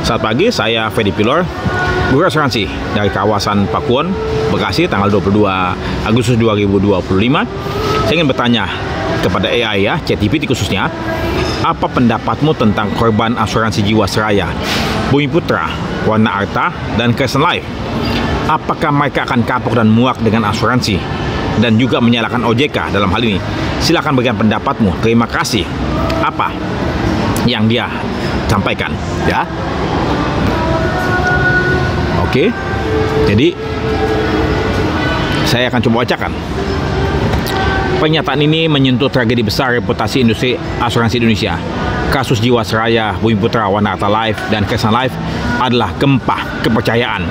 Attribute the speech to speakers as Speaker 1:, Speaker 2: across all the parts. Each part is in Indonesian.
Speaker 1: Selamat pagi, saya Fedi Pilor, guru asuransi dari kawasan Pakuwon, Bekasi, tanggal 22 Agustus 2025. Saya ingin bertanya kepada AI ya, ChatGPT khususnya, apa pendapatmu tentang korban asuransi Jiwasraya, Bumi Putra, Wana Arta, dan Crescent Life? Apakah mereka akan kapok dan muak dengan asuransi dan juga menyalahkan OJK dalam hal ini? Silakan berikan pendapatmu. Terima kasih. Apa yang dia sampaikan ya? Oke, jadi saya akan coba bacakan. Pernyataan ini menyentuh tragedi besar reputasi industri asuransi Indonesia. Kasus Jiwasraya, Bumi Putra, Wana Arta Life, dan Crescent Life adalah gempa kepercayaan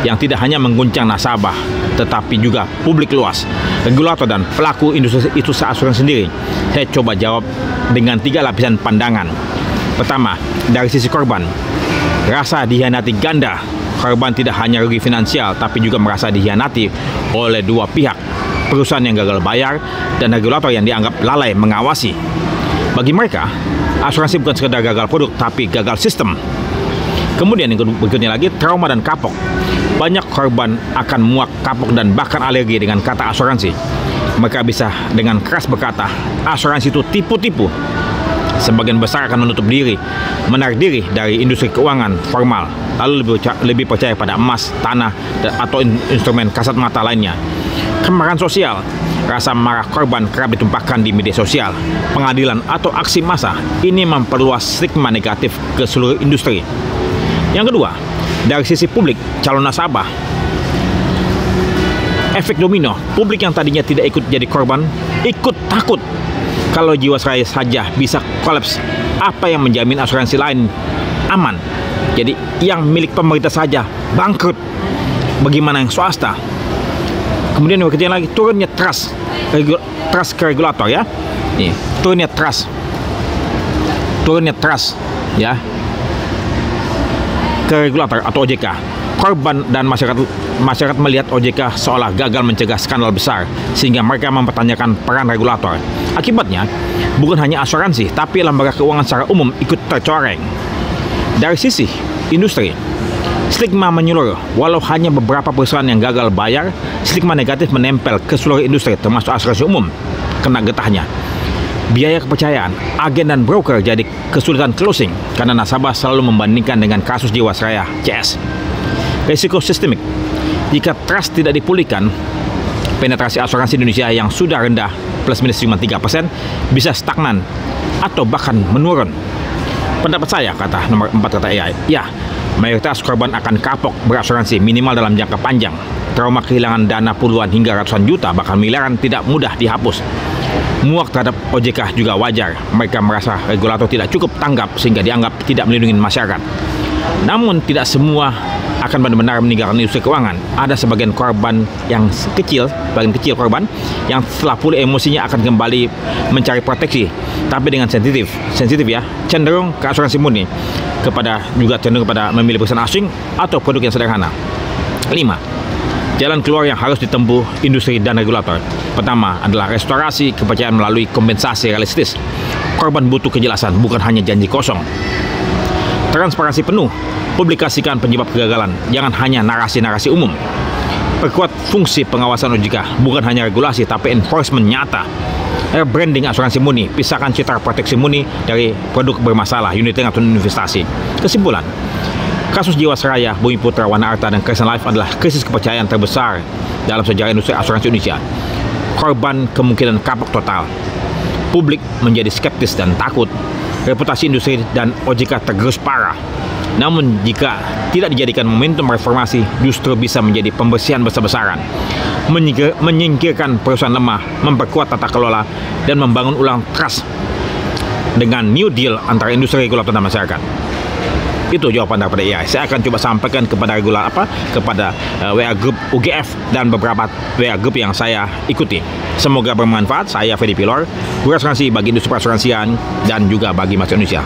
Speaker 1: yang tidak hanya mengguncang nasabah, tetapi juga publik luas, regulator, dan pelaku industri itu asuransi sendiri. Saya coba jawab dengan 3 lapisan pandangan. Pertama, dari sisi korban, rasa dikhianati ganda. Korban tidak hanya rugi finansial, tapi juga merasa dikhianati oleh dua pihak, perusahaan yang gagal bayar dan regulator yang dianggap lalai mengawasi. Bagi mereka, asuransi bukan sekedar gagal produk, tapi gagal sistem. Kemudian yang berikutnya lagi, trauma dan kapok. Banyak korban akan muak, kapok, dan bahkan alergi dengan kata asuransi. Mereka bisa dengan keras berkata, asuransi itu tipu-tipu. Sebagian besar akan menutup diri, menarik diri dari industri keuangan formal, lalu lebih percaya pada emas, tanah, atau instrumen kasat mata lainnya. Kemarahan sosial, rasa marah korban kerap ditumpahkan di media sosial, pengadilan, atau aksi massa. Ini memperluas stigma negatif ke seluruh industri. Yang kedua, dari sisi publik, calon nasabah, efek domino. Publik yang tadinya tidak ikut jadi korban, ikut takut. Kalau Jiwasraya saja bisa kolaps, apa yang menjamin asuransi lain aman? Jadi yang milik pemerintah saja bangkrut, bagaimana yang swasta? Kemudian yang ketiga lagi, turunnya trust ke regulator ya. Nih, turunnya trust ya ke regulator atau OJK. Korban dan masyarakat melihat OJK seolah gagal mencegah skandal besar, sehingga mereka mempertanyakan peran regulator. Akibatnya, bukan hanya asuransi, tapi lembaga keuangan secara umum ikut tercoreng. Dari sisi industri, stigma menyeluruh. Walau hanya beberapa perusahaan yang gagal bayar, stigma negatif menempel ke seluruh industri, termasuk asuransi umum, kena getahnya. Biaya kepercayaan, agen dan broker jadi kesulitan closing karena nasabah selalu membandingkan dengan kasus Jiwasraya CS. Risiko sistemik, jika trust tidak dipulihkan, penetrasi asuransi Indonesia yang sudah rendah plus minus cuma 3% bisa stagnan atau bahkan menurun. Pendapat saya, kata nomor 4 kata AI, ya, mayoritas korban akan kapok berasuransi minimal dalam jangka panjang. Trauma kehilangan dana puluhan hingga ratusan juta, bahkan miliaran tidak mudah dihapus. Muak terhadap OJK juga wajar. Mereka merasa regulator tidak cukup tanggap sehingga dianggap tidak melindungi masyarakat. Namun tidak semua akan benar-benar meninggalkan industri keuangan. Ada sebagian korban yang kecil, bagian kecil korban yang setelah pulih emosinya akan kembali mencari proteksi, tapi dengan sensitif ya, cenderung ke asuransi murni, juga cenderung kepada memilih perusahaan asing atau produk yang sederhana. 5. Jalan keluar yang harus ditempuh industri dan regulator. Pertama adalah restorasi kepercayaan melalui kompensasi realistis. Korban butuh kejelasan, bukan hanya janji kosong. Transparansi penuh, publikasikan penyebab kegagalan, jangan hanya narasi-narasi umum. Perkuat fungsi pengawasan OJK, bukan hanya regulasi tapi enforcement nyata. Branding asuransi murni, pisahkan citra proteksi murni dari produk bermasalah, unit link atau investasi. Kesimpulan, kasus Jiwasraya, Bumi Putra, Wana Arta, dan Crescent Life adalah krisis kepercayaan terbesar dalam sejarah industri asuransi Indonesia. Korban kemungkinan kapok total. Publik menjadi skeptis dan takut. Reputasi industri dan OJK tergerus parah. Namun jika tidak dijadikan momentum reformasi, justru bisa menjadi pembersihan besar-besaran, menyingkirkan perusahaan lemah, memperkuat tata kelola, dan membangun ulang trust dengan New Deal antara industri, regulator, dan masyarakat. Itu jawaban daripada AI. Saya akan coba sampaikan kepada kepada WA Group UGF dan beberapa WA Group yang saya ikuti. Semoga bermanfaat. Saya Fedi Pilor, guru asuransi bagi industri asuransian dan juga bagi masyarakat Indonesia.